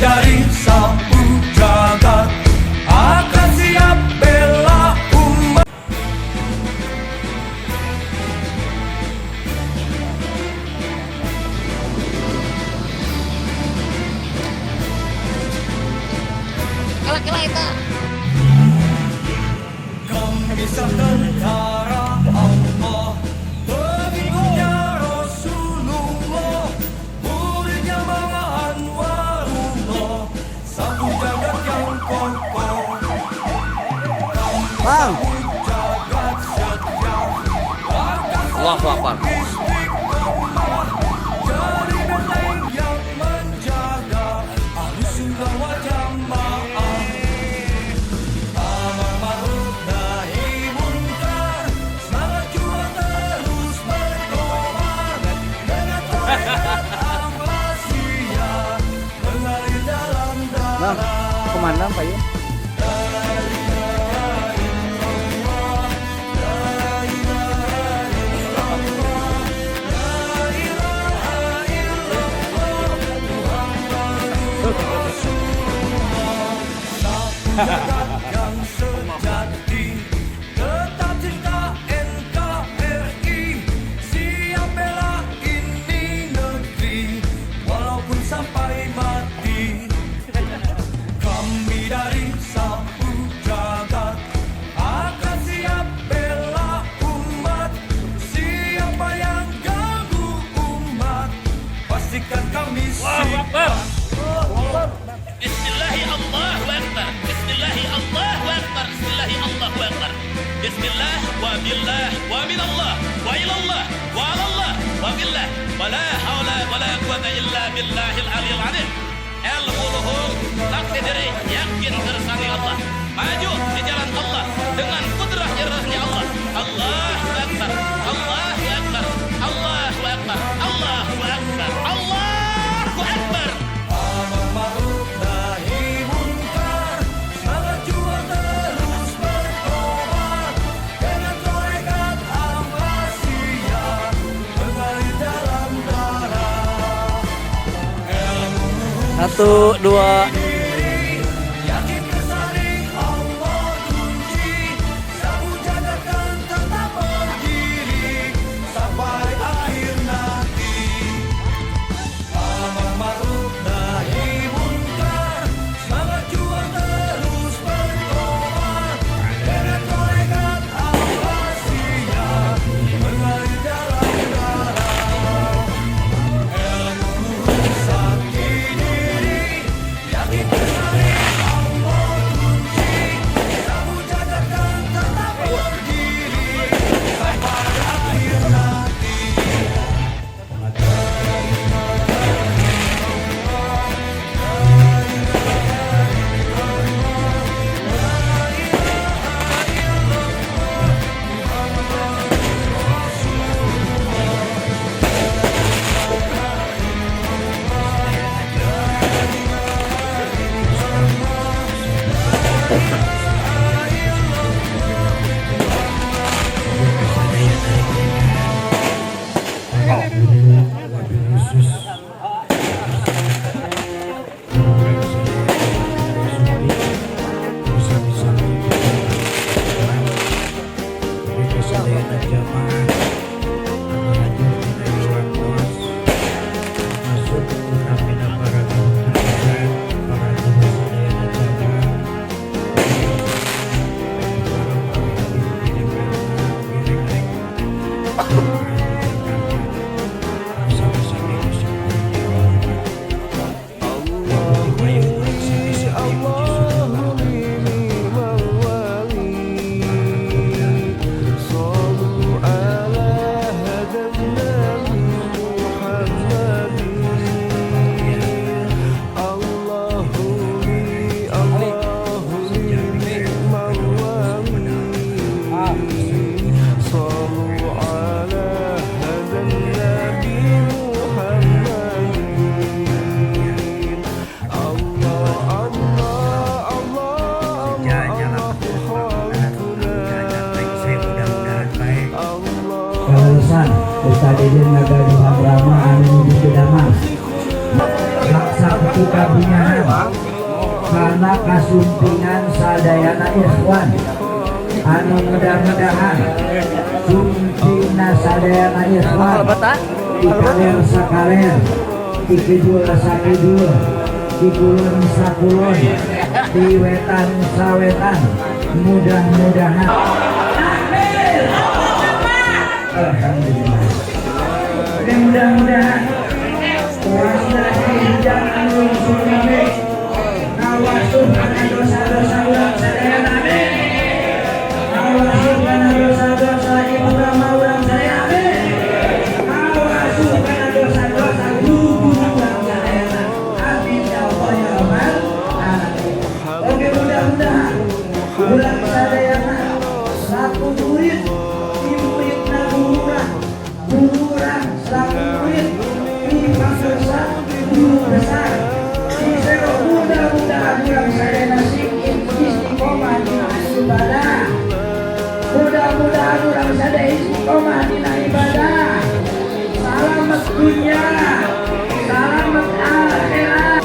dari sapu jagat akan siap bela umat. Kala-kala itu. Kami sang tentara Allah, pengikutnya Rasulullah, muridnya Mama Anwarullah, sapu jagat yang kokoh. Bang, Jagat setia, Allahu Akbar. jadi benteng yang menjaga Ahlus Sunnah wal Jamaah. Amar ma'ruf nahi munkar, semangat juang terus berkobar dengan tarekat Ahmadiyah mengalir dalam Bang, darah. kemana Pak Yun? Jagat yang sejati, tetap cinta NKRI, siap bela ini negeri, walaupun sampai mati. Kami dari sapu jagat akan siap bela umat. Siapa yang ganggu umat, pastikan kami siap. Bismillahi Allahu Akbar. Bismillahi Allahu Akbar. Bismillahi Allahu Akbar. Bismillah wa billah wa minallah wa ilallah wa alallah wa billah wa la hawla wa la quwata illa billahil aliyil azim. Ilmu luhur, takdir diri, yakin bersama Allah. Maju di jalan Allah dengan kudrah iradahnya Allah. Allahu Akbar. Allahu Akbar. Allahu Akbar. Allahu Akbar. Allahu Akbar. Amar ma'ruf nahi munkar, semangat juang terus berkobar dengan tarekat Ahmadiyah mengalir dalam darah. Satu, dua. Yakin bersaling Allah kunci, sapu jagat kan tetap berdiri sampai akhir nanti. Amar ma'ruf nahi munkar, semangat juang terus berkobar dengan tarekat Ahmadiyah mengalir dalam darah. Ilmu sakti diri, yakin kabunyahan karena kasumpingan sadayana ikhwan anu mudah-mudahan sumpingna sadayana ikhwan dikaler sakaler dikidul sakidul dikulun sakulun diwetan sawetan mudah-mudahan alhamdulillah. Mudah-mudahan jangan lungsur nabi nawasuh karena dosa-dosa ulang sadaya nabi nawasuh karena dosa-dosa ibu bapa ulang saya nabi nawasuh karena dosa-dosa guru ulang sadaya nabi amin ya Allah ya Rabbal alamin. Oke, mudah-mudahan ulang sadaya nabi satu murid murid naburan gururan satu murid besar guru besar mudah-mudahan ulang saya nasi istiqomah di ibadah mudah-mudahan ulang saya istiqomah di ibadah selamat dunia selamat akhirat.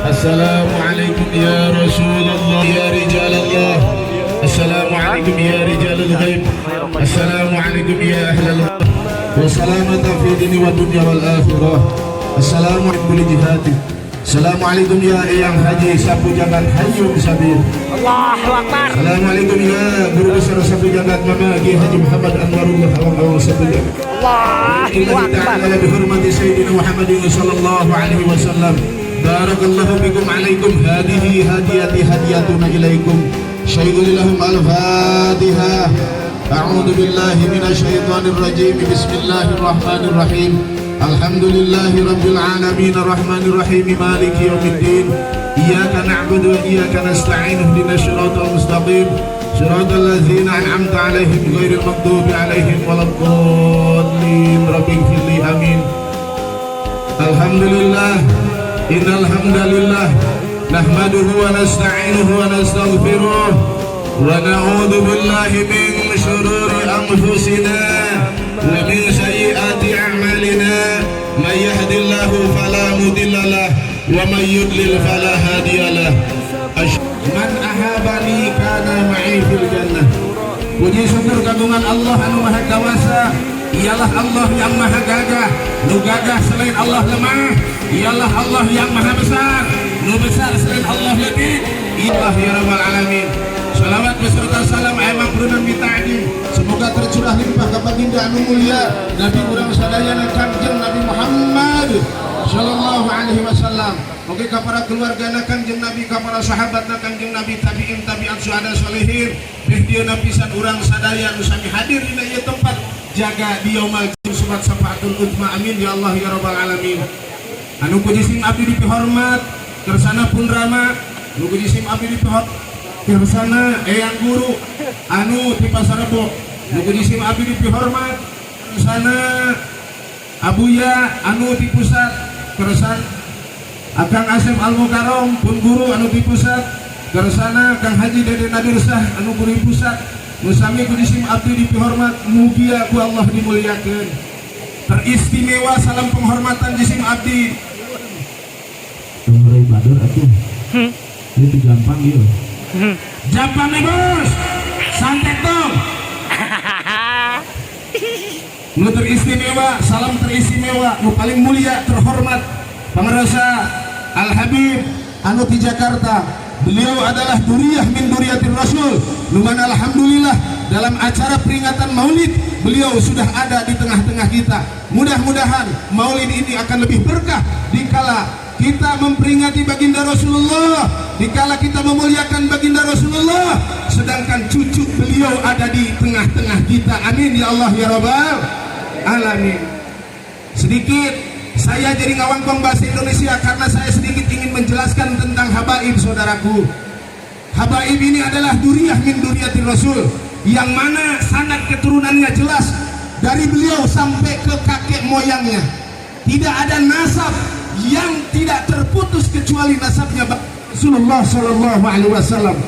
Assalamualaikum ya Rasulullah ya Rijal Allah. Assalamualaikum ya Rijal al-Ghaib. Assalamualaikum ya Ahlal Wassalamata fi dini wa dunya wal akhirah. Assalamualaikum li jihati. Assalamualaikum ya Eyang Haji Sapu Jagat Hayyum Sabir. Allahu Akbar. Assalamualaikum ya Guru Besar Sapu Jagat Mama Haji Muhammad Anwarullah Awang Sapu Jagat. Allahu Akbar. Ta'ala bihurmati Sayyidina Muhammadin sallallahu alaihi wasallam. Barakallahu bikum alaikum hadihi hadiyati hadiyatuna ilaikum syai'ul lahum al-fatihah. A'udhu billahi minasyaitanir rajim. Bismillahirrahmanirrahim. Alhamdulillahi rabbil alamin arrahmanir rahim maliki yaumiddin. Iyyaka na'budu wa iyyaka nasta'in ihdinas siratal mustaqim siratal ladzina an'amta 'alaihim ghairil maghdubi 'alaihim waladdallin. Rabbighfirli amin. Alhamdulillah innal hamdalillah nahmaduhu wa nasta'inuhu wa nastaghfiruh wa na'udzu billahi min shururi anfusina wa min sayyiati a'malina may yahdihillahu fala mudilla lahu wa may yudlil fala hadiya lahu. Man ahabani kana ma'i fil jannah. Puji syukur kagungan Allah anu maha kawasa. Ialah Allah yang maha gagah. Nu gagah selain Allah lemah. Ialah Allah yang maha besar. Nu besar selain Allah lebih. Ilah ya Rabbal alamin. Salawat beserta salam emang berunan bita'dim. Semoga tercurah limpah ke baginda anu mulia Nabi urang sadayana Kangjeng Nabi Muhammad sallallahu alaihi wasallam. Oke, kepada keluarga Kanjeng Nabi, kepada sahabat Kanjeng Nabi, tabi'in tabi'at syuhada sholihin, bihdiana pisan urang sadaya nu sami hadir dina ieu tempat, jaga di yaumul subat syafaatul uzma, amin ya Allah ya rabbal alamin. Anu puji sim abdi dipihormat kersana pun rama, anu puji sim abdi dipihormat kersana eyang guru anu ti Pasarebo, anu puji sim abdi dipihormat kersana abuya anu di pusat keresan Akang Asep Al-Mukarrom pun guru anu di pusat kersana Kang Haji Dede Nadirsah anu guru di pusat nusami kudisim abdi dipihormat mugia ku Allah dimuliakeun. Teristimewa salam penghormatan jisim abdi Tunggu Badur atuh itu gampang yuk gampang nih bos santet dong. Nu teristimewa, salam teristimewa, nu paling mulia, terhormat, Pangerasa Al-Habib anu di Jakarta. Beliau adalah duriyah min duriyatir Rasul. Numan alhamdulillah dalam acara peringatan Maulid beliau sudah ada di tengah-tengah kita. Mudah-mudahan Maulid ini akan lebih berkah dikala kita memperingati baginda Rasulullah, dikala kita memuliakan baginda Rasulullah, sedangkan cucu beliau ada di tengah-tengah kita. Amin ya Allah ya Rabbal alamin. Sedikit saya jadi ngawangkong bahasa Indonesia karena saya sedikit ingin menjelaskan tentang habaib saudaraku. Habaib ini adalah duriyah min duriyatir Rasul, yang mana sanad keturunannya jelas dari beliau sampai ke kakek moyangnya. Tidak ada nasab yang tidak terputus kecuali nasabnya Rasulullah sallallahu alaihi wasallam.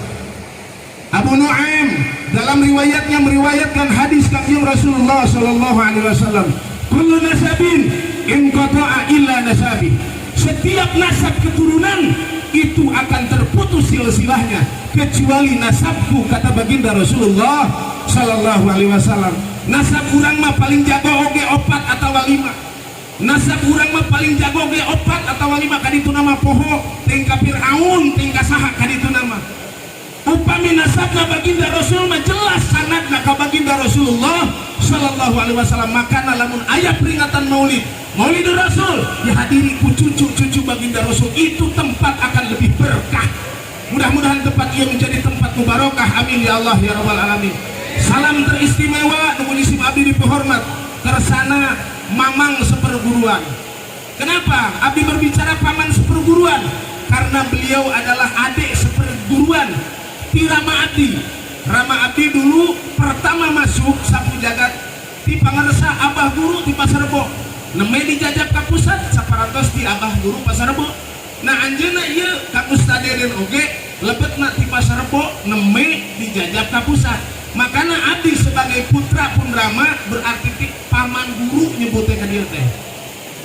Abu Nuaim dalam riwayatnya meriwayatkan hadis Kanjeng Rasulullah sallallahu alaihi wasallam, kullu nasabin in qata'a illa nasabi. Setiap nasab keturunan itu akan terputus silsilahnya kecuali nasabku, kata baginda Rasulullah sallallahu alaihi wasallam. Nasab urang mah paling jago oge 4 atau 5. Nasab urang mah paling jago ge 4 atau 5 kaditu nama poho, ting ka Firaun, ting ka saha kaditu nama. Upami nasabna baginda Rasul mah jelas sanadna ka baginda Rasulullah sallallahu alaihi wasallam. Makana lamun aya peringatan Maulid, Maulidul Rasul dihadiri ku cucu-cucu baginda Rasul, itu tempat akan lebih berkah. Mudah-mudahan tempat ia menjadi tempat mubarakah. Amin ya Allah ya rabbal alamin. Salam teristimewa nu isim abdi dipehormat kersana mamang seperguruan. Kenapa abdi berbicara paman seperguruan? Karena beliau adalah adik seperguruan ti Rama Abdi. Rama Abdi dulu pertama masuk sapu jagat ti Pangersa Abah Guru di Pasarebo, nemeh dijajab ka pusat saparantos ti Abah Guru Pasarebo. Nah anjeunna ieu ka Ustad Deden oge lebetna ti Pasarebo nemeh dijajab ka pusat. Makana abdi sebagai putra pun Rama berarti ti paman guru nyebutnya ka dieu teh.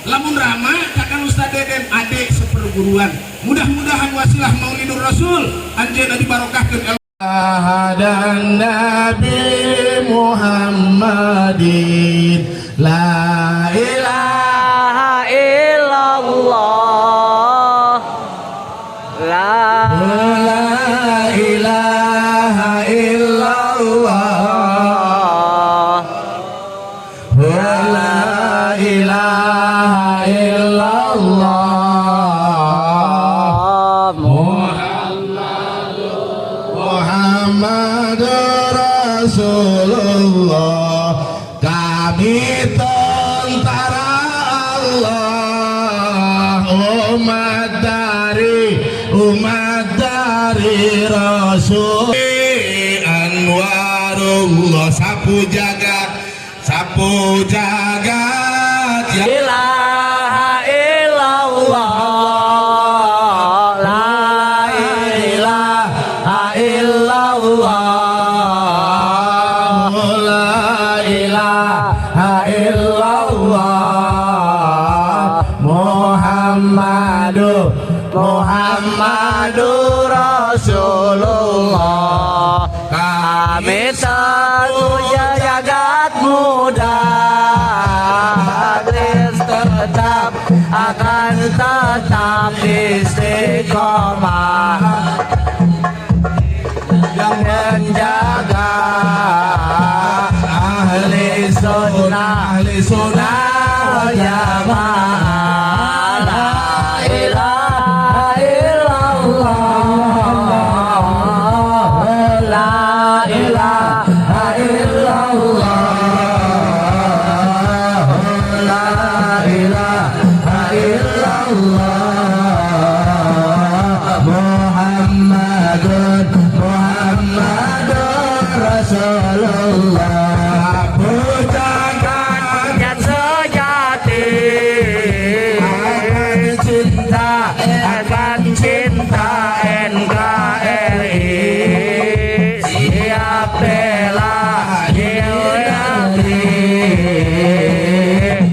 Lamun Rama kakang Ustad Deden adik seperguruan. Mudah-mudahan wasilah Maulidur Rasul anjeunna dibarokahkeun dan Nabi Muhammadin la ilaha illallah la ilaha illallah la ilaha illallah Muhammad Rasulullah. Kami tentara Allah, umat dari Rasul. Anwarullah sapu jagat ya ilaha illallah la ilaha illallah la ilaha illallah Muhammadur Rasulullah. Kami satu jagat muda akan tetap istiqomah yang menjaga ahli sunnah wal jamaah. Rasulullah pujakan yang sejati akan cinta NKRI. Siap bela Yuli,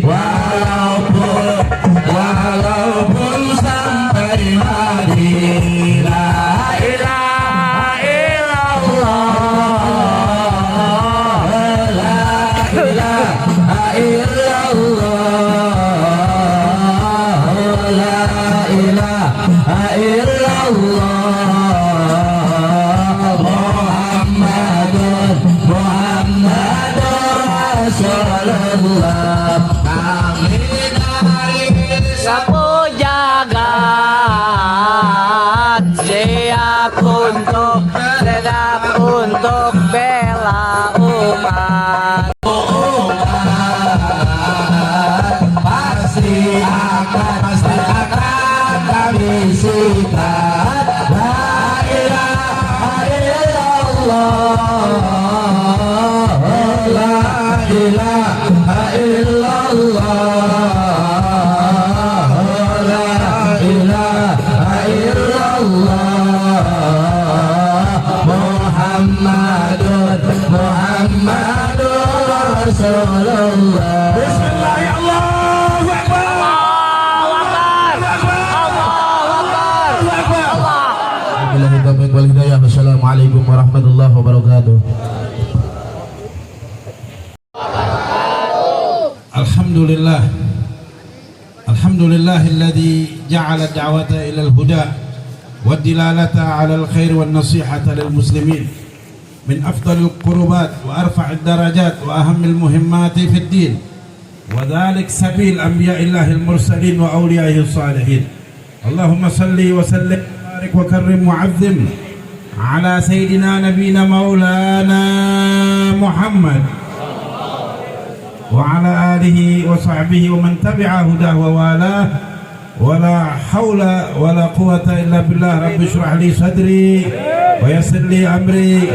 walaupun sampai Madinah. ilaha illallah, La ilaha illallah, la ilaha illallah, Muhammadur Rasulullah. Kami dari sapu jagat siap untuk bela umat. pasti akan kami sikat. La ilaha illallah, la ilaha illallah, la ilaha illallah, Muhammadur Rasulullah. Bismillah ya Allahu Akbar. Allahu Akbar, Allahu Akbar, Allah. Wabillahi taufiq wal hidayah. Wassalamualaikum warahmatullahi wabarakatuh. Alhamdulillah. Alhamdulillahilladzi ja'ala ad-da'wata ila al-huda wad-dilalata 'ala al-khair wan-nasihata lil muslimin min afdalil qurubat wa arfa'id darajat wa ahammil muhimmati fid din wa dhalik sabil anbiya'illahil mursalin wa awliya'ihis salihin. Allahumma salli wa sallim barik wa karrim wa 'azzim ala sayyidina nabiyina maulana Muhammad wa ala alihi wa sahbihi wa man tabi'a hudah wa walah. Wala hawla wala quwata illa billah. Rabbi shrah li sadri wa yassir li amri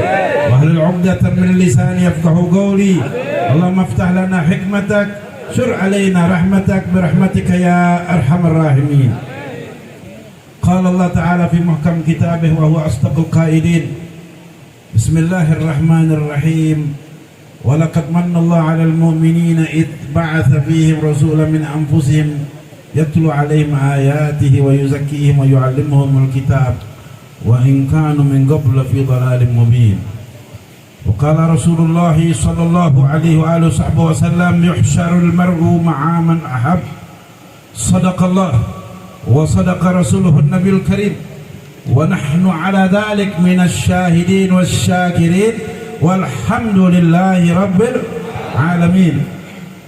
wa hlul 'uqdatam min lisani yafqahu qawli. Allahumma iftah lana hikmatak, syur alaina rahmatak birahmatika ya arhamar rahimin. Qala Allah ta'ala fi muhkam kitabih wa huwa asdaqul qailin. Bismillahirrahmanirrahim. Walaqad manna Allah 'alal mu'minina id ba'atha fihim rasulan min anfusihim yatlu 'alaihim ayatihi wa yuzakkihim wa yu'allimuhumul kitab wa in kanu min qablu fi dhalalin mubin. Wa qala Rasulullah sallallahu alaihi wa alihi wasallam yuhsyarul mar'u ma'a man ahab. Sadaqallah wa sadaqa rasuluhu an-nabiyul karim wa nahnu 'ala dhalik minasy syahidin wasyakirin. Walhamdulillahi rabbil alamin.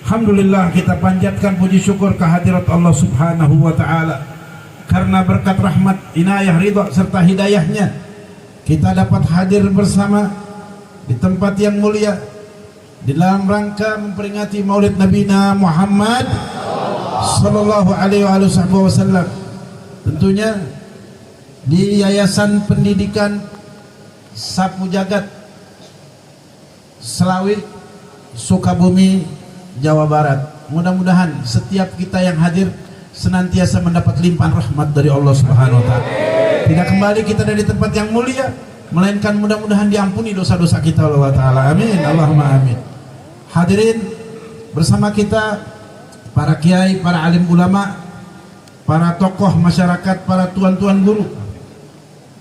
Alhamdulillah, kita panjatkan puji syukur kehadirat Allah subhanahu wa ta'ala. Karena berkat rahmat, inayah, ridha serta hidayahnya, kita dapat hadir bersama di tempat yang mulia di dalam rangka memperingati maulid Nabi Muhammad sallallahu alaihi wasallam. Tentunya di Yayasan Pendidikan Sapu Jagat Selawi, Sukabumi, Jawa Barat. Mudah-mudahan setiap kita yang hadir senantiasa mendapat limpahan rahmat dari Allah Subhanahu wa taala. Tidak kembali kita dari tempat yang mulia, melainkan mudah-mudahan diampuni dosa-dosa kita oleh Allah taala. Amin. Allahumma amin. Hadirin, bersama kita para kiai, para alim ulama, para tokoh masyarakat, para tuan-tuan guru.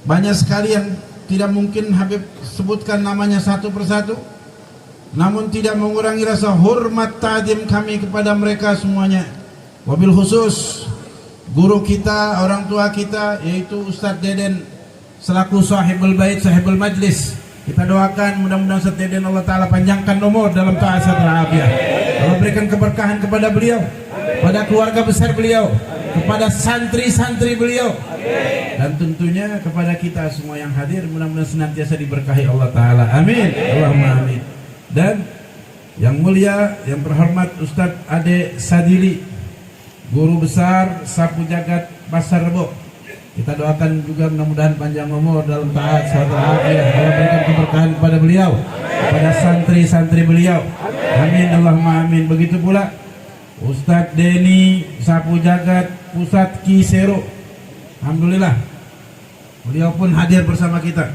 Banyak sekali yang tidak mungkin Habib sebutkan namanya satu persatu, namun tidak mengurangi rasa hormat ta'zim kami kepada mereka semuanya. Wabil khusus guru kita, orang tua kita, yaitu Ustadz Deden selaku sahibul bait, sahibul majlis. Kita doakan mudah-mudahan Ustadz Deden Allah Ta'ala panjangkan umur dalam ta'at dan afiat. Allah berikan keberkahan kepada beliau, pada keluarga besar beliau, kepada santri-santri beliau, dan tentunya kepada kita semua yang hadir. Mudah-mudahan senantiasa diberkahi Allah Ta'ala. Amin. Allahumma amin. Dan yang mulia, yang terhormat Ustadz Ade Sadili, guru besar Sapu Jagat Pasar Rebo, kita doakan juga mudah-mudahan panjang umur dalam taat serta afiat. Allah berikan keberkahan kepada beliau, kepada santri-santri beliau. Amin Allahumma amin. Begitu pula Ustadz Denny Sapu Jagat Pusat Kisero. Alhamdulillah beliau pun hadir bersama kita.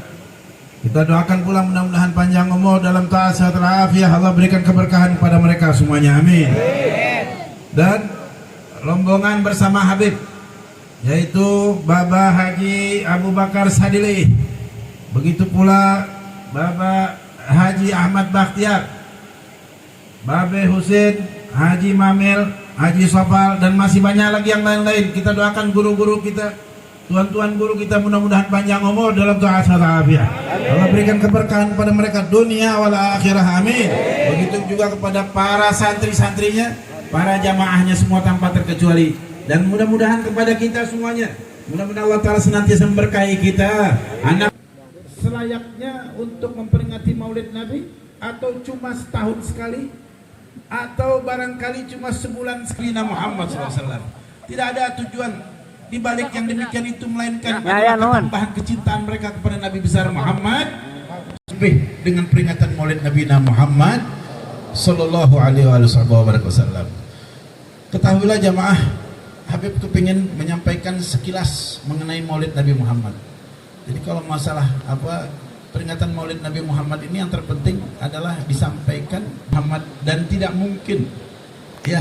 Kita doakan pula mudah-mudahan panjang umur dalam taat sehat walafiat. Allah berikan keberkahan kepada mereka semuanya. Amin. Dan rombongan bersama Habib yaitu Baba Haji Abu Bakar Sadili. Begitu pula Baba Haji Ahmad Bakhtiar, Babe Husin, Haji Mamil, Haji Sofal, dan masih banyak lagi yang lain-lain. Kita doakan guru-guru kita, tuan-tuan guru kita, mudah-mudahan panjang umur dalam taat walafiat. Allah berikan keberkahan kepada mereka dunia wal akhirah. Amin. Begitu juga kepada para santri-santrinya, para jamaahnya semua tanpa terkecuali, dan mudah-mudahan kepada kita semuanya. Mudah-mudahan Allah Ta'ala senantiasa memberkahi kita. Anak selayaknya untuk memperingati Maulid Nabi, atau cuma setahun sekali, atau barangkali cuma sebulan sekali Muhammad SAW. Tidak ada tujuan di balik yang demikian itu, melainkan tambahan kecintaan mereka kepada Nabi besar Muhammad, lebih dengan peringatan Maulid Nabi Muhammad Sallallahu Alaihi Wasallam. Ketahuilah jamaah, Habib kepingin menyampaikan sekilas mengenai Maulid Nabi Muhammad. Jadi kalau masalah peringatan Maulid Nabi Muhammad ini, yang terpenting adalah disampaikan Muhammad, dan tidak mungkin ya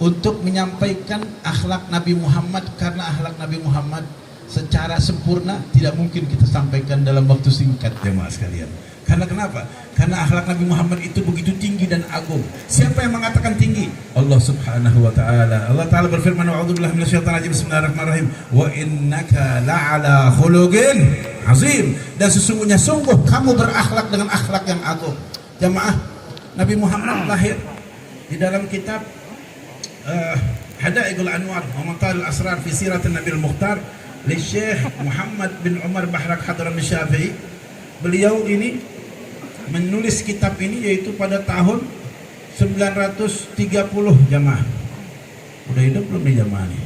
untuk menyampaikan akhlak Nabi Muhammad, karena akhlak Nabi Muhammad secara sempurna tidak mungkin kita sampaikan dalam waktu singkat jemaah sekalian. Karena kenapa? Karena akhlak Nabi Muhammad itu begitu tinggi dan agung. Siapa yang mengatakan tinggi? Allah Subhanahu wa taala. Allah Taala berfirman, "A'udzubillahi minasyaitonir rajim. Bismillahirrahmanirrahim. Wa innaka la'ala khuluqin azim." Dan sesungguhnya sungguh kamu berakhlak dengan akhlak yang agung. Jamaah, Nabi Muhammad lahir di dalam kitab Hadaiqul Anwar wa Matalil Asrar fi Siratin Nabil Mukhtar li Syekh Muhammad bin Umar Bahrak Hadrami Syafi'i. Beliau ini menulis kitab ini yaitu pada tahun 930 jamaah. Udah hidup belum nih jamaah nih?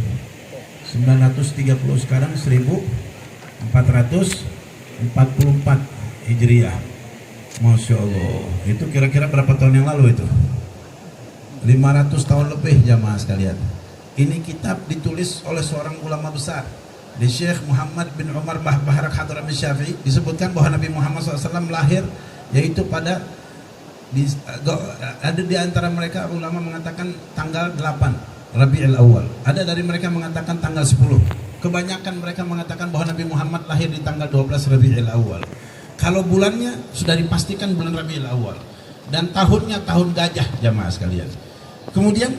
930, sekarang 1444 Hijriah. Masya Allah. Itu kira-kira berapa tahun yang lalu itu? 500 tahun lebih jamaah sekalian. Ini kitab ditulis oleh seorang ulama besar, di Syekh Muhammad bin Umar Bahrak Hadrami Syafi'i. Disebutkan bahwa Nabi Muhammad SAW lahir yaitu pada ada di antara mereka ulama mengatakan tanggal 8 Rabiul Awal, ada dari mereka mengatakan tanggal 10. Kebanyakan mereka mengatakan bahwa Nabi Muhammad lahir di tanggal 12 Rabiul Awal. Kalau bulannya sudah dipastikan bulan Rabiul Awal, dan tahunnya tahun gajah jamaah sekalian. Kemudian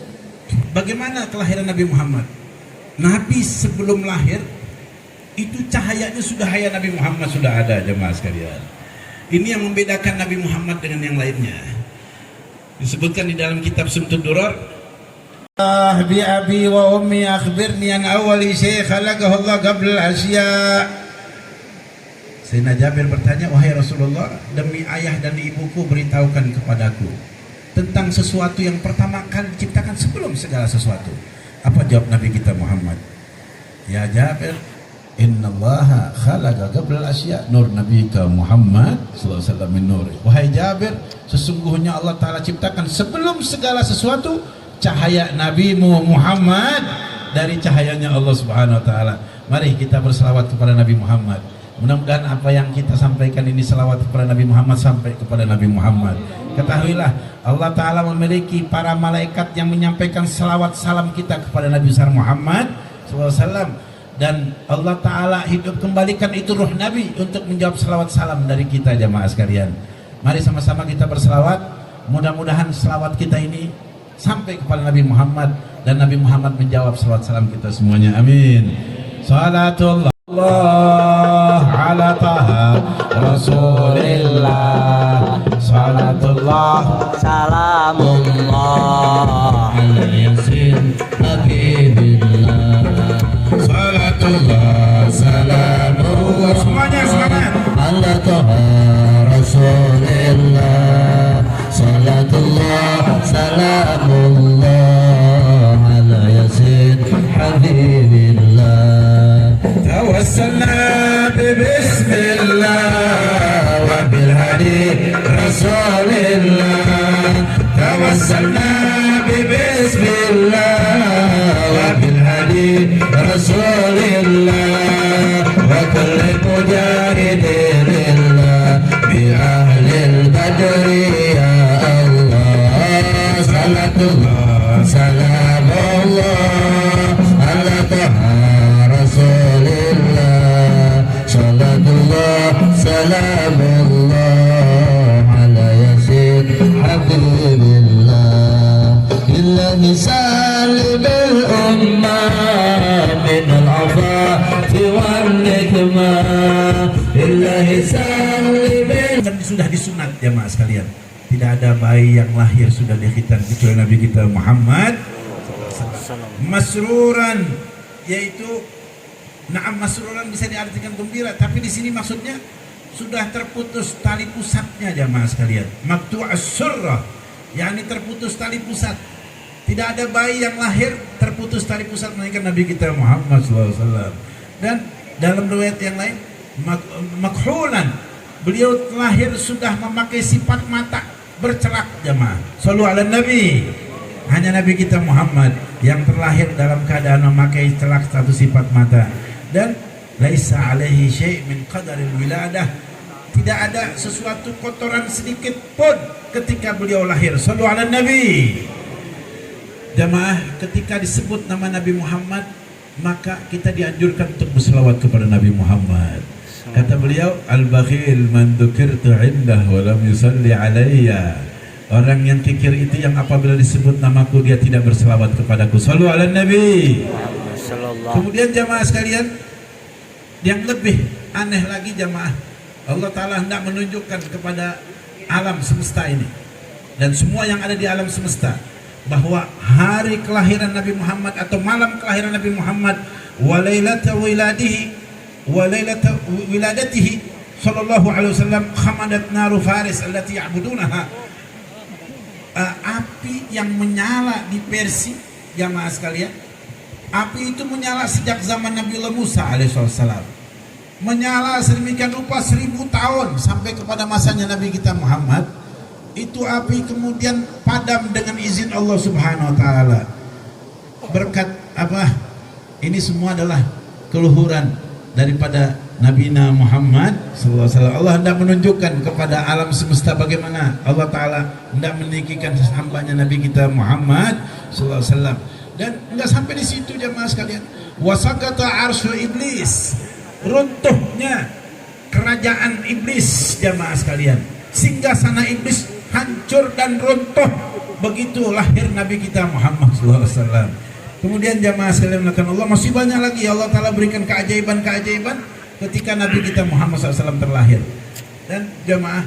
bagaimana kelahiran Nabi Muhammad? Nabi sebelum lahir itu cahayanya sudah Nabi Muhammad sudah ada jemaah sekalian. Ini yang membedakan Nabi Muhammad dengan yang lainnya. Disebutkan di dalam kitab Sumtud Durar, bi abi wa ummi akhbirni an awwali syekh khalaqahu Allah qabla al-asya. Sayyidina Jabir bertanya, wahai Rasulullah, demi ayah dan ibuku beritahukan kepadaku tentang sesuatu yang pertama kali diciptakan sebelum segala sesuatu. Apa jawab Nabi kita Muhammad? Ya Jabir, innallaha khalaqa qabla al-asya nur nabiyika Muhammad sallallahu alaihi wasallam min nur. Wahai Jabir, sesungguhnya Allah Ta'ala ciptakan sebelum segala sesuatu cahaya Nabimu Muhammad dari cahayanya Allah Subhanahu wa taala. Mari kita berselawat kepada Nabi Muhammad. Mudah-mudahan apa yang kita sampaikan ini selawat kepada Nabi Muhammad sampai kepada Nabi Muhammad. Ketahuilah Allah Ta'ala memiliki para malaikat yang menyampaikan selawat salam kita kepada Nabi besar Muhammad SAW. Dan Allah Ta'ala hidup kembalikan itu ruh Nabi untuk menjawab selawat salam dari kita jamaah sekalian. Mari sama-sama kita berselawat. Mudah-mudahan selawat kita ini sampai kepada Nabi Muhammad, dan Nabi Muhammad menjawab selawat salam kita semuanya. Amin. Salatullah ala taha Rasulillah. Salatullah Salamullah ala yasin Habibillah. Salatullah salamullah. Semuanya semangat. Ala taha Rasulillah. Salatullah salamullah ala yasin Habibillah. Tawassalna bismillah wa bil hadi Rasul توسلنا ببسم الله وبالهدي رسول الله وكل مجاهد لله بأهل البدر يا الله صلاة الله سلام الله على طه رسول الله صلاة الله سلام الله على ياسين حبيب الله إلا سالم الأمة من العفاف والنكمة إلا سالم. Sudah disunat jamaah sekalian. Tidak ada bayi yang lahir sudah dikhitan kecuali Nabi kita Muhammad masruran, yaitu na'am masruran bisa diartikan gembira, tapi di sini maksudnya sudah terputus tali pusatnya jamaah sekalian. Maqtu'as surrah, yakni terputus tali pusat. Tidak ada bayi yang lahir terputus tali pusat melainkan Nabi kita Muhammad SAW. Dan dalam riwayat yang lain makhulan, beliau lahir sudah memakai sifat mata bercelak jamaah. Sallu ala Nabi. Hanya Nabi kita Muhammad yang terlahir dalam keadaan memakai celak satu sifat mata. Dan laisa alaihi syai' min qadaril wiladah, tidak ada sesuatu kotoran sedikit pun ketika beliau lahir. Sallu ala Nabi. Jamaah, ketika disebut nama Nabi Muhammad, maka kita dianjurkan untuk berselawat kepada Nabi Muhammad. Kata beliau, al-bakhil man dzukirtu indah wa lam yusalli alayya. Orang yang kikir itu yang apabila disebut namaku dia tidak berselawat kepadaku. Sallu ala Nabi. Kemudian jamaah sekalian, yang lebih aneh lagi jamaah, Allah Ta'ala hendak menunjukkan kepada alam semesta ini dan semua yang ada di alam semesta bahwa hari kelahiran Nabi Muhammad atau malam kelahiran Nabi Muhammad walailata wiladatihi sallallahu alaihi wasallam khamadat naru faris allati ya'budunaha. Api yang menyala di Persia jamaah sekalian, api itu menyala sejak zaman Nabi Musa alaihissalam, menyala sedemikian rupa 1000 tahun sampai kepada masanya Nabi kita Muhammad. Itu api kemudian padam dengan izin Allah Subhanahu wa taala. Berkat apa? Ini semua adalah keluhuran daripada Nabi Muhammad sallallahu alaihi wasallam. Allah hendak menunjukkan kepada alam semesta bagaimana Allah Ta'ala hendak meninggikan hambanya Nabi kita Muhammad sallallahu alaihi wasallam. Dan enggak sampai di situ jamaah sekalian. Wasaqata arsy iblis, runtuhnya kerajaan iblis jamaah sekalian. Singgasana iblis hancur dan runtuh. Begitu lahir Nabi kita Muhammad sallallahu alaihi wasallam. Kemudian jamaah sekalian mengatakan Allah masih banyak lagi Allah Ta'ala berikan keajaiban-keajaiban ketika Nabi kita Muhammad SAW terlahir. Dan jamaah,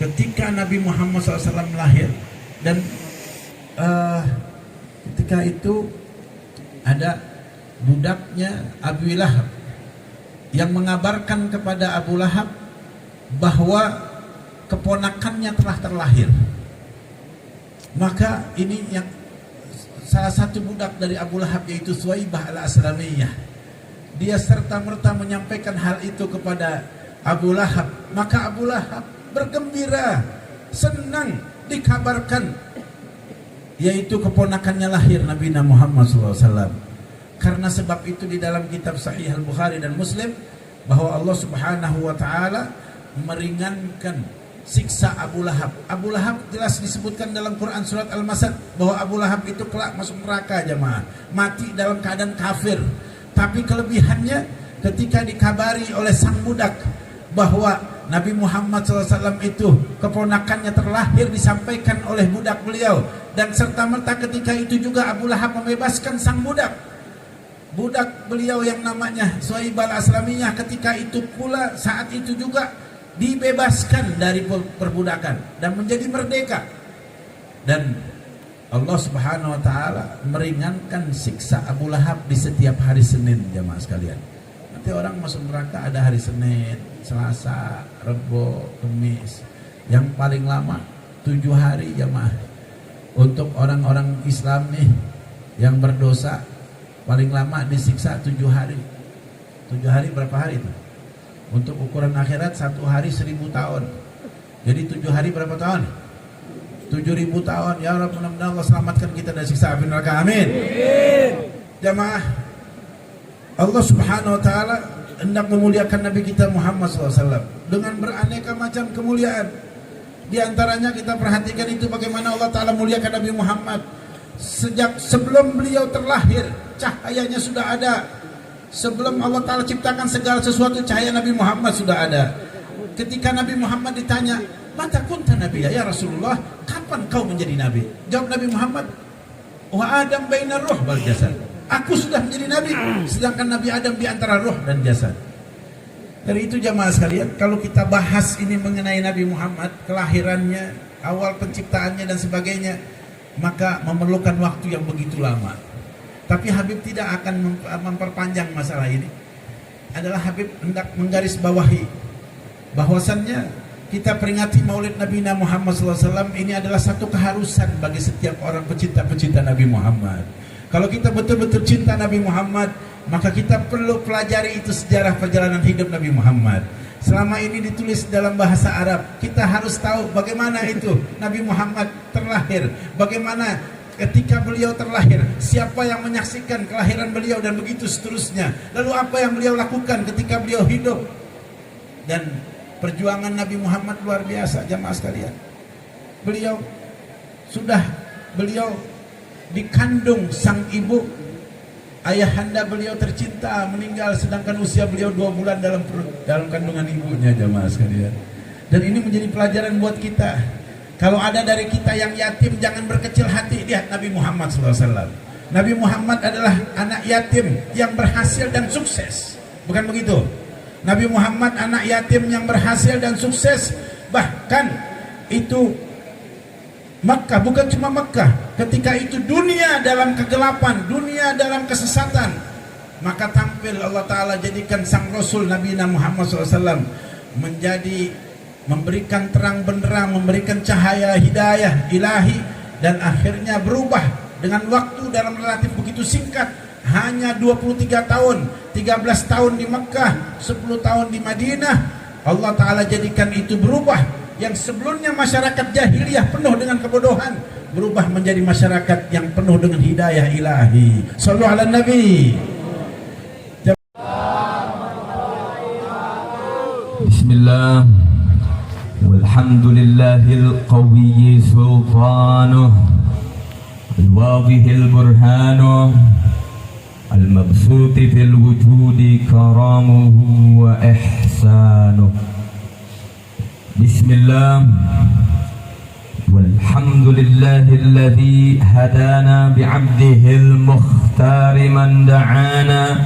ketika Nabi Muhammad SAW lahir dan ketika itu ada budaknya Abu Lahab yang mengabarkan kepada Abu Lahab bahwa keponakannya telah terlahir. Maka ini yang salah satu budak dari Abu Lahab yaitu Suwaibah al-Aslamiyah, dia serta-merta menyampaikan hal itu kepada Abu Lahab. Maka Abu Lahab bergembira, senang dikabarkan yaitu keponakannya lahir Nabi Muhammad SAW. Karena sebab itu di dalam kitab Sahih Al-Bukhari dan Muslim bahwa Allah Subhanahu wa taala meringankan siksa Abu Lahab. Abu Lahab jelas disebutkan dalam Quran surat Al-Masad bahwa Abu Lahab itu kelak masuk neraka jamaah, mati dalam keadaan kafir. Tapi kelebihannya ketika dikabari oleh sang budak bahwa Nabi Muhammad SAW itu keponakannya terlahir, disampaikan oleh budak beliau, dan serta-merta ketika itu juga Abu Lahab membebaskan sang budak beliau yang namanya Suwaibah al-Aslamiyah. Ketika itu pula saat itu juga dibebaskan dari perbudakan dan menjadi merdeka. Dan Allah Subhanahu wa taala meringankan siksa Abu Lahab di setiap hari Senin jamaah sekalian. Nanti orang masuk neraka ada hari Senin, Selasa, Rebo, Kamis. Yang paling lama 7 hari jamaah. Untuk orang-orang Islam nih yang berdosa paling lama disiksa 7 hari. 7 hari berapa hari itu? Untuk ukuran akhirat 1 hari 1000 tahun. Jadi 7 hari berapa tahun? 7.000 tahun. Ya Rabb, mudah-mudahan Allah selamatkan kita dari siksa api neraka. Amin. Jamaah, Allah Subhanahu wa taala hendak memuliakan Nabi kita Muhammad SAW dengan beraneka macam kemuliaan. Di antaranya kita perhatikan itu bagaimana Allah taala muliakan Nabi Muhammad. Sejak sebelum beliau terlahir, cahayanya sudah ada. Sebelum Allah taala ciptakan segala sesuatu, cahaya Nabi Muhammad sudah ada. Ketika Nabi Muhammad ditanya, "Mata kunta nabiyya ya Rasulullah?" Kapan kau menjadi nabi? Jawab Nabi Muhammad, "Wa Adam bainar ruh wal jasad." Aku sudah menjadi nabi, sedangkan Nabi Adam di antara ruh dan jasad. Dari itu jamaah sekalian, kalau kita bahas ini mengenai Nabi Muhammad, kelahirannya, awal penciptaannya dan sebagainya, maka memerlukan waktu yang begitu lama. Tapi Habib tidak akan memperpanjang masalah ini. Adalah Habib hendak menggarisbawahi bahwasannya kita peringati Maulid Nabi Muhammad SAW ini adalah satu keharusan bagi setiap orang pecinta-pecinta Nabi Muhammad. Kalau kita betul-betul cinta Nabi Muhammad, maka kita perlu pelajari itu sejarah perjalanan hidup Nabi Muhammad. Selama ini ditulis dalam bahasa Arab, kita harus tahu bagaimana itu Nabi Muhammad terlahir, bagaimana ketika beliau terlahir, siapa yang menyaksikan kelahiran beliau dan begitu seterusnya. Lalu apa yang beliau lakukan ketika beliau hidup. Dan perjuangan Nabi Muhammad luar biasa jamaah sekalian. Beliau dikandung sang ibu, ayahanda beliau tercinta meninggal sedangkan usia beliau 2 bulan dalam kandungan ibunya jamaah sekalian. Dan ini menjadi pelajaran buat kita. Kalau ada dari kita yang yatim, jangan berkecil hati. Lihat Nabi Muhammad SAW. Nabi Muhammad adalah anak yatim yang berhasil dan sukses. Bukan begitu? Nabi Muhammad anak yatim yang berhasil dan sukses. Bahkan itu Makkah, bukan cuma Makkah, ketika itu dunia dalam kegelapan, dunia dalam kesesatan, maka tampil Allah Ta'ala jadikan sang Rasul Nabi Muhammad SAW memberikan terang benderang, memberikan cahaya hidayah ilahi, dan akhirnya berubah dengan waktu dalam relatif begitu singkat, hanya 23 tahun, 13 tahun di Makkah, 10 tahun di Madinah. Allah Ta'ala jadikan itu berubah. Yang sebelumnya masyarakat jahiliyah penuh dengan kebodohan, berubah menjadi masyarakat yang penuh dengan hidayah ilahi. Sallu ala Nabi. Bismillah. Walhamdulillahil qawiyyi sultanuh, al-wadihil burhanuh, al-mabsuti fil wujudi karamuhu wa ihsanuh. Bismillah. Walhamdulillahilladzi hadana bi'abdihil mukhtari man da'ana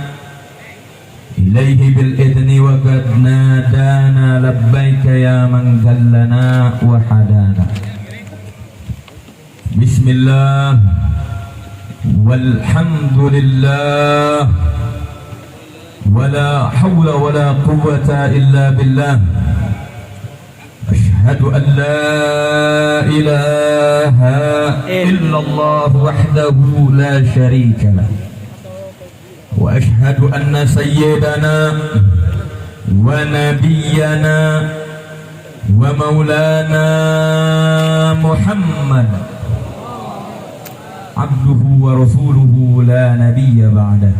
ilaihi bil idni wa qad nadana labbaika ya man dhallana wa hadana. Bismillah. Walhamdulillah. Wala hawla wala quwwata illa billah. أشهد أن لا إله إلا الله وحده لا شريك له وأشهد أن سيدنا ونبينا ومولانا محمد عبده ورسوله لا نبي بعده.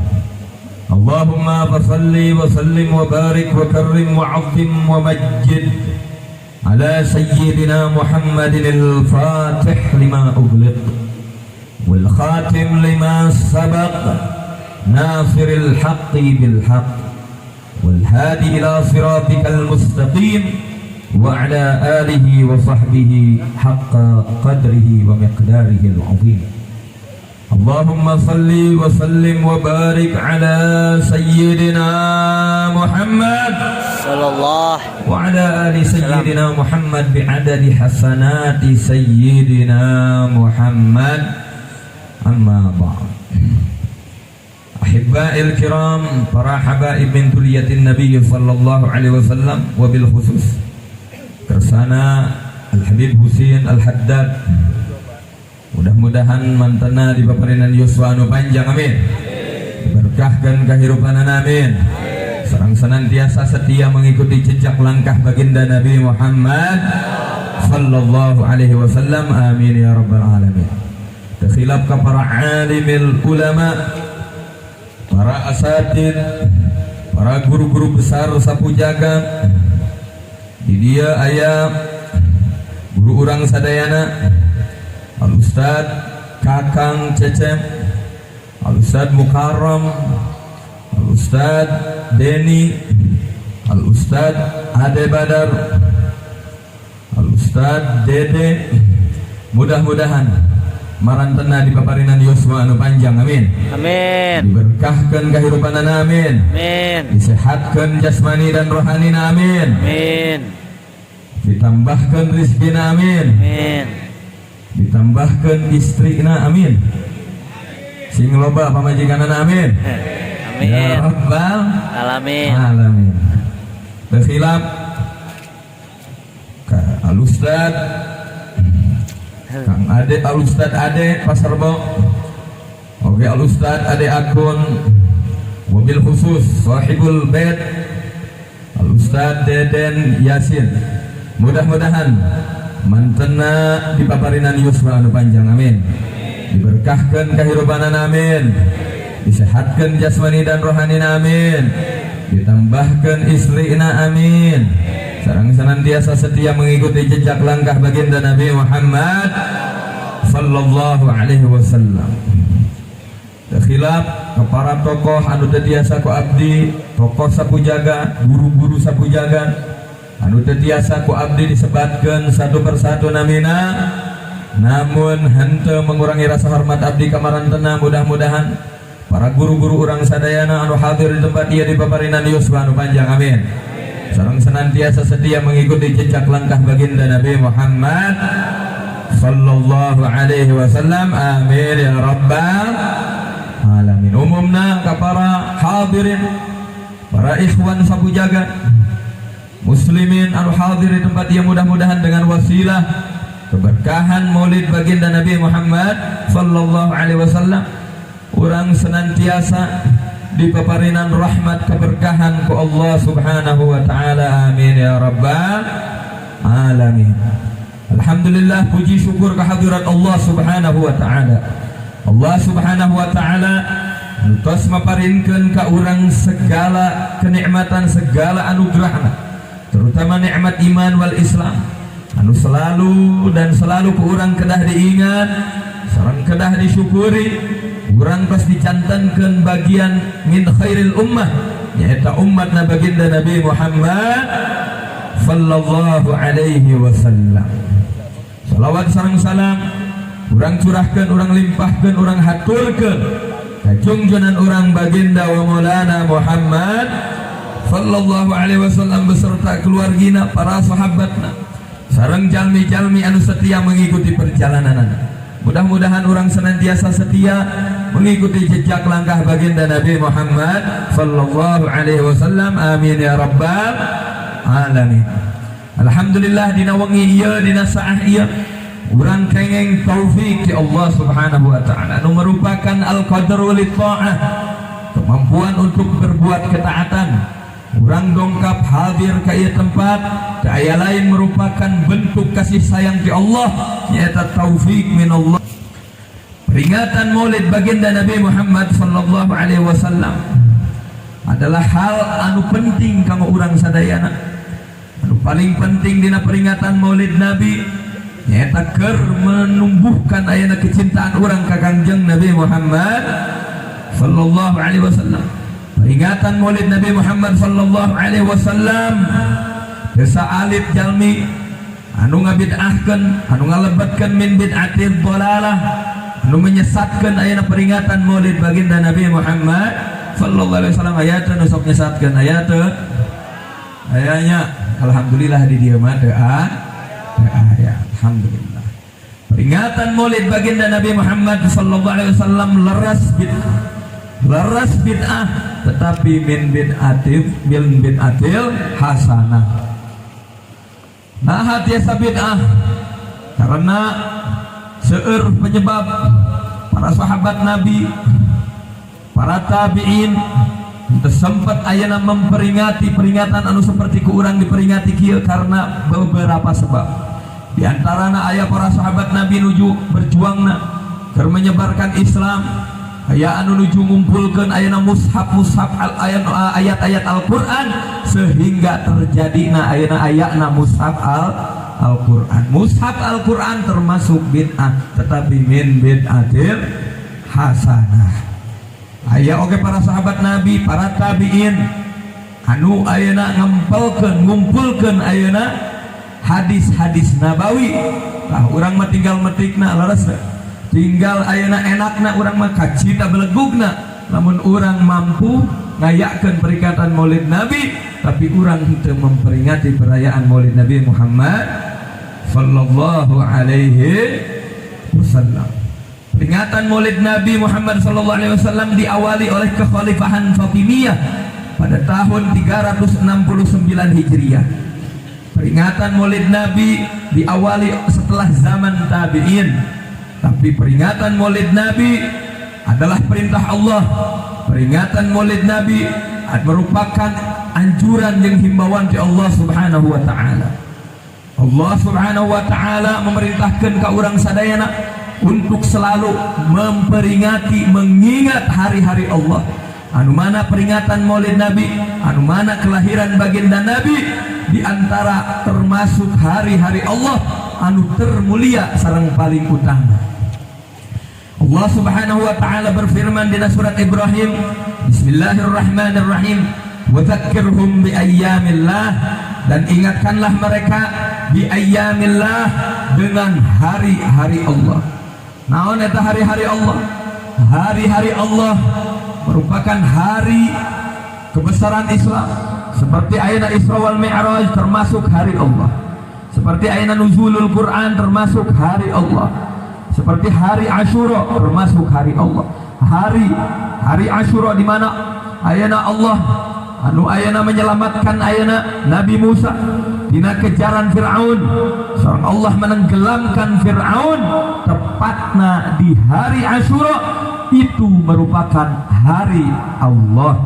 اللهم فصل وسلم وبارك وكرم وعظم ومجد على سيدنا محمد الفاتح لما أغلق والخاتم لما سبق ناصر الحق بالحق والهادي إلى صراطك المستقيم وعلى آله وصحبه حق قدره ومقداره العظيم. اللهم صل وسلم وبارك على سيدنا محمد صلى الله وعلى آل سيدنا محمد بعدد حسنات سيدنا محمد. أما بعد. أحبائي الكرام, para habaib min dzurriyyatin Nabi sallallahu alaihi wasallam, wabil khusus kersana Al-Habib Husin Al-Haddad, mudah-mudahan mantena di paparinan yuswa anu panjang, amin. Diberkahkan kehidupan, amin. Sareng senantiasa setia mengikuti jejak langkah baginda Nabi Muhammad sallallahu alaihi wasallam. Amin ya rabbal alamin. Terkhilaf ka para alimil ulama, para asatid, para guru-guru besar sapu jagat. Di dia aya guru urang sadayana Al Ustad Kakang Cecep, Al Ustad Mukarram, Al Ustad Deni, Al Ustad Ade Badar, Al Ustad Dede. Mudah-mudahan marantena di paparinan yuswa anu panjang, amin. Amin. Diberkahkan kehidupanana, amin. Amin. Disehatkan jasmani dan rohanina, amin. Amin. Ditambahkan rizkina, amin. Amin. Ditambahkan istrina, amin. Sing loba pamajikanana, amin. Amin. Ya rabbal Alamin. alamin. Berkhilaf ka Al Ustad Kang Ade, Al Ustad Ade Pasarbo, oke, Al Ustad Ade Akun, mobil khusus Sahibul Bait Al Ustad Deden Yasin. Mudah-mudahan mantena di paparinan yuswa anu panjang, amin. Diberkahkan kehidupanan, amin. Disehatkan jasmani dan rohanina, amin. Ditambahkan istrina, amin. Sareng senantiasa setia mengikuti jejak langkah baginda Nabi Muhammad sallallahu alaihi wasallam. Khilaf ke para tokoh anu teu tiasa ku abdi, tokoh sapu jagat, guru-guru sapu jagat anu teu tiasa ku abdi disebatkeun satu persatu namina, namun henteu mengurangi rasa hormat abdi ka marantena. Mudah-mudahan para guru-guru urang sadayana anu hadir di tempat ieu di paparinan yuswa anu panjang, amin. Sareng senantiasa setia mengikuti jejak langkah baginda Nabi Muhammad sallallahu alaihi wasallam, amin ya rabbal alamin. Umumna ka para hadirin, para ikhwan sapu jagat, muslimin anu hadir di tempat yang mudah-mudahan dengan wasilah keberkahan maulid baginda Nabi Muhammad sallallahu alaihi wasallam, urang senantiasa di paparinan rahmat keberkahan ku Allah subhanahu wa ta'ala, amin ya rabbal alamin. Alhamdulillah, puji syukur kehadirat Allah subhanahu wa ta'ala. Allah subhanahu wa ta'ala entos maparinkeun ka urang segala kenikmatan, segala anugerahna, terutama nikmat iman wal Islam anu selalu dan selalu ku urang kedah diingat sareng kedah disyukuri. Urang pas dicantankeun bagian min khairil ummah, nyaeta umatna baginda Nabi Muhammad sallallahu alaihi wasallam. Salawat sareng salam urang curahkeun, urang limpahkeun, urang haturkeun ka junjunan urang baginda wa maulana Muhammad sallallahu alaihi wasallam beserta keluargina, para sahabatna, sareng jalmi-jalmi anu setia mengikuti perjalananana. Mudah-mudahan orang senantiasa setia mengikuti jejak langkah baginda Nabi Muhammad sallallahu alaihi wasallam, amin ya rabbal alamin. Alhamdulillah, dina wengi ieu, dina saah ieu, urang kengeng taufik ti Allah subhanahu wa ta'ala anu merupakan al-qadru lit ta'ah, kemampuan untuk berbuat ketaatan. Urang dongkap hadir ka ieu tempat, ka aya lain merupakan bentuk kasih sayang ti Allah, nyaeta taufik min Allah. Peringatan maulid baginda Nabi Muhammad sallallahu alaihi wasallam adalah hal anu penting kanggo urang sadayana. Anu paling penting dina peringatan maulid Nabi nyaeta keur menumbuhkan ayeuna kecintaan urang ka Kangjeng Nabi Muhammad sallallahu alaihi wasallam. Peringatan maulid Nabi Muhammad sallallahu alaihi wasallam desa alif jalmi anu ngabid'ahkeun, anu ngalebetkeun min bid'atil dhalalah, anu menyesatkeun ayeuna peringatan maulid baginda Nabi Muhammad sallallahu alaihi wasallam. Aya teu nu sok nyesatkeun, aya teu? Ayanya alhamdulillah di dieu mah teu aya. Alhamdulillah. Peringatan maulid baginda Nabi Muhammad sallallahu alaihi wasallam laras bid'ah, tetapi min bid'atil hasanah. Nah, tiasa bid'ah karena seueur penyebab para sahabat Nabi, para tabi'in sempat ayeuna memperingati peringatan anu seperti ku urang diperingati kieu karena beberapa sebab. Di antarana aya para sahabat Nabi nuju berjuangna keur menyebarkan Islam. Aya anu nuju ngumpulkeun ayeuna mushaf ayat-ayat Al-Qur'an sehingga terjadina ayeuna ayana mushaf Al-Qur'an. Mushaf Al-Qur'an termasuk bid'ah, tetapi min bid'atil hasanah. Aya oge para sahabat Nabi, para tabi'in anu ayeuna ngumpulkeun ayeuna hadis-hadis nabawi. Tah urang mah tinggal metikna leres. Tinggal ayeuna enakna urang mah kacita belegugna. Lamun urang mampu ngayakeun peringatan Maulid Nabi, tapi urang teu memperingati perayaan Maulid Nabi Muhammad sallallahu alaihi wasallam. Peringatan Maulid Nabi Muhammad sallallahu alaihi wasallam diawali oleh kekhalifahan Fatimiyah pada tahun 369 Hijriah. Peringatan Maulid Nabi diawali setelah zaman tabi'in. Tapi peringatan Maulid Nabi adalah perintah Allah. Peringatan Maulid Nabi merupakan anjuran yang himbauan dari Allah Subhanahu wa taala. Allah Subhanahu wa taala memerintahkan ka urang sadayana untuk selalu memperingati, mengingat hari-hari Allah. Anu mana peringatan Maulid Nabi, anu mana kelahiran baginda Nabi di antara termasuk hari-hari Allah anu termulia sareng paling utama. Allah Subhanahu wa taala berfirman di surat Ibrahim, Bismillahirrahmanirrahim, wa dzakkirhum bi ayyamillah, dan ingatkanlah mereka bi ayyamillah, dengan hari-hari Allah. Naon eta hari-hari Allah? Hari-hari Allah merupakan hari kebesaran Islam. Seperti ayeuna Isra wal Mi'raj termasuk hari Allah. Seperti ayeuna nuzulul Quran termasuk hari Allah. Seperti hari Asyura termasuk hari Allah. Hari Asyura di mana ayeuna Allah anu ayeuna menyelamatkan ayeuna Nabi Musa dina kejaran Firaun. Sareng Allah menenggelamkan Firaun tepatna di hari Asyura, itu merupakan hari Allah.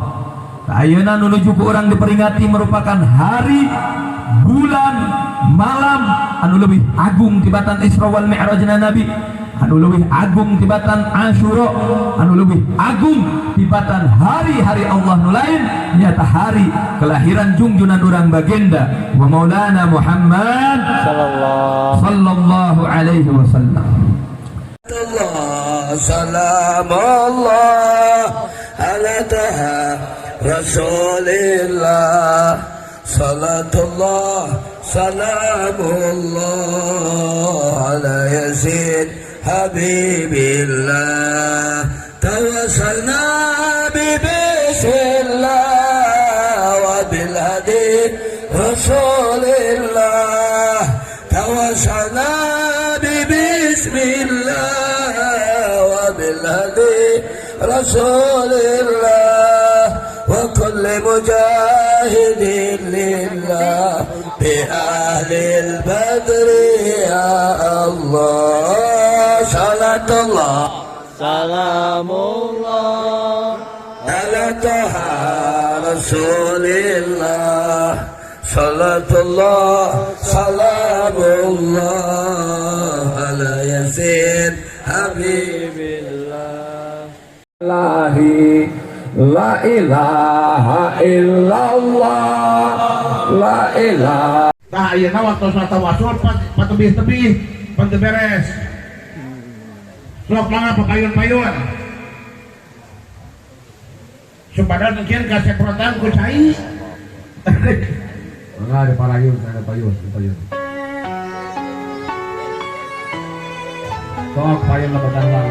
Ayeuna nuju ku urang diperingati merupakan hari, bulan, malam anu leuwih agung tibatan Isra wal Mi'rajna Nabi, anu leuwih agung tibatan Asyura, anu leuwih agung tibatan hari-hari Allah nu lain, nyata hari kelahiran junjunan urang baginda wa Maulana Muhammad sallallahu alaihi wasallam. Salam Allah ala taha Rasulillah, salatullah salamullah ala Yazid Habibillah, tawassalna bi bismillah wa bil hadi Rasulillah, tawassalna bi bismillah wa bil hadi Rasulillah, wa kulli mujahidin lillah bi ahlil badri ya Allah, salatullah salamullah ala taha Rasulillah, salatullah salamullah ala Yazid Habibillah. La ilaha illallah, la ilaha. Tah ayeuna waktu salat tawasul patebih-tebih panteu beres. Sok mangga papayun-payun. Supaya mungkin kaseprotan ku cai. Mangga ada parayun, ada payun. Sok payun lebatan lah.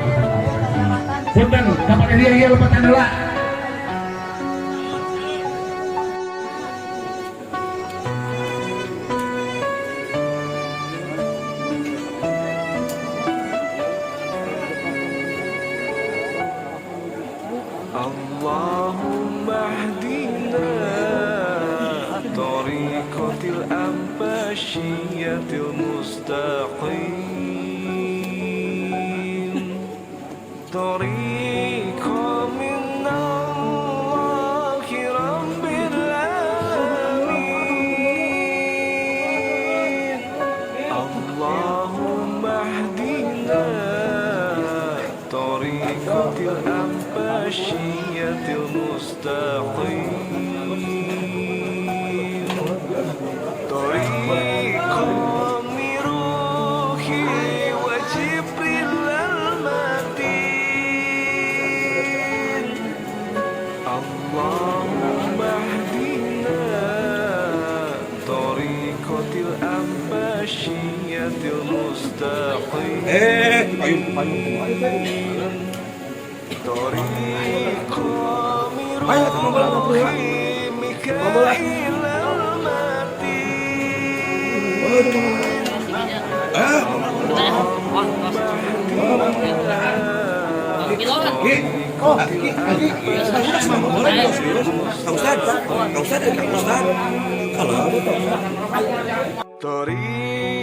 Punten, kapan dia lebatan heula. Allahumma hdina tariqatil ambashiyatil mustaqim, tariqa minallahi rabbil alamin. اللهم اهدنا طريقة الأنباشية المستقيم طريق من روحي وجبريل المتين اللهم اهدنا طريقة الأنباشية المستقيم طريق من روحي ميكائيل المتين طريق